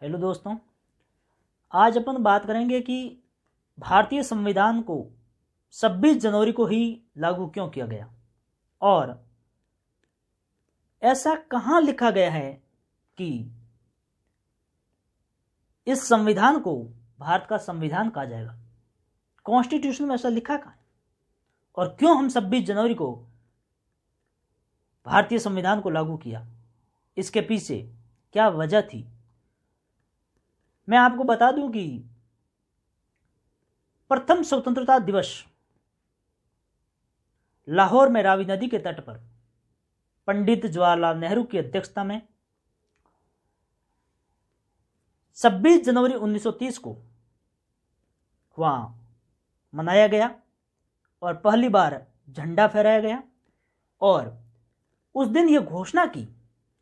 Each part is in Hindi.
हेलो दोस्तों, आज अपन बात करेंगे कि भारतीय संविधान को 26 जनवरी को ही लागू क्यों किया गया और ऐसा कहाँ लिखा गया है कि इस संविधान को भारत का संविधान कहा जाएगा। कॉन्स्टिट्यूशन में ऐसा लिखा कहाँ है और क्यों हम 26 जनवरी को भारतीय संविधान को लागू किया, इसके पीछे क्या वजह थी। मैं आपको बता दूं कि प्रथम स्वतंत्रता दिवस लाहौर में रावी नदी के तट पर पंडित जवाहरलाल नेहरू की अध्यक्षता में 26 जनवरी 1930 को वहां मनाया गया और पहली बार झंडा फहराया गया और उस दिन यह घोषणा की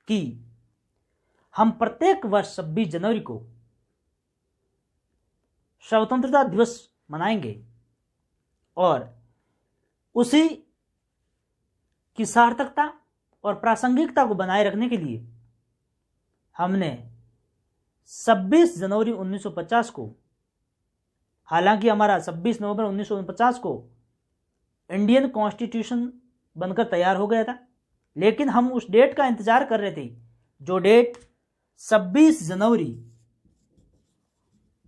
कि हम प्रत्येक वर्ष 26 जनवरी को स्वतंत्रता दिवस मनाएंगे और उसी की सार्थकता और प्रासंगिकता को बनाए रखने के लिए हमने 26 जनवरी 1950 को, हालांकि हमारा 26 नवंबर 1949 को इंडियन कॉन्स्टिट्यूशन बनकर तैयार हो गया था, लेकिन हम उस डेट का इंतजार कर रहे थे जो डेट 26 जनवरी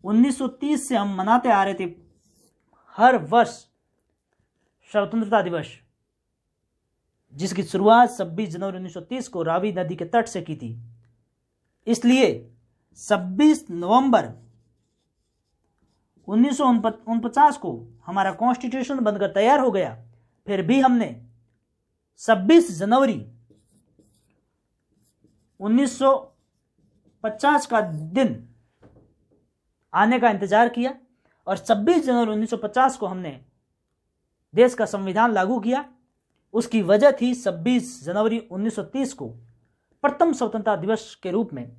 1930 से हम मनाते आ रहे थे हर वर्ष स्वतंत्रता दिवस, जिसकी शुरुआत 26 जनवरी 1930 को रावी नदी के तट से की थी। इसलिए 26 नवंबर 1949 को हमारा कॉन्स्टिट्यूशन बनकर तैयार हो गया। फिर भी हमने 26 जनवरी 1950 का दिन आने का इंतजार किया और 26 जनवरी 1950 को हमने देश का संविधान लागू किया। उसकी वजह थी 26 जनवरी 1930 को प्रथम स्वतंत्रता दिवस के रूप में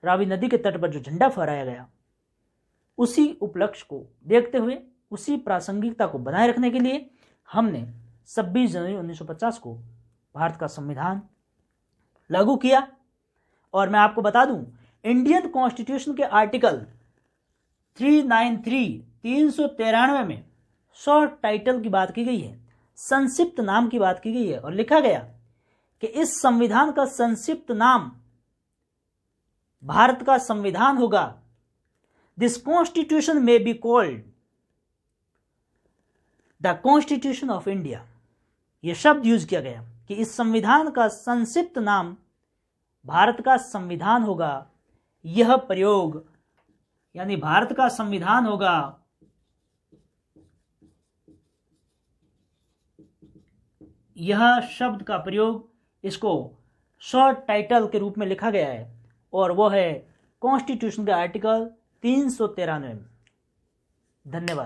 रावी नदी के तट पर जो झंडा फहराया गया, उसी उपलक्ष्य को देखते हुए, उसी प्रासंगिकता को बनाए रखने के लिए हमने 26 जनवरी 1950 को भारत का संविधान लागू किया। और मैं आपको बता दूं, इंडियन कॉन्स्टिट्यूशन के आर्टिकल 393 में शॉर्ट टाइटल की बात की गई है, संक्षिप्त नाम की बात की गई है और लिखा गया कि इस संविधान का संक्षिप्त नाम भारत का संविधान होगा। This constitution may be called the constitution of India. यह शब्द यूज किया गया कि इस संविधान का संक्षिप्त नाम भारत का संविधान होगा। यह प्रयोग यानी भारत का संविधान होगा, यह शब्द का प्रयोग, इसको शॉर्ट टाइटल के रूप में लिखा गया है और वो है कॉन्स्टिट्यूशन का आर्टिकल 393। धन्यवाद।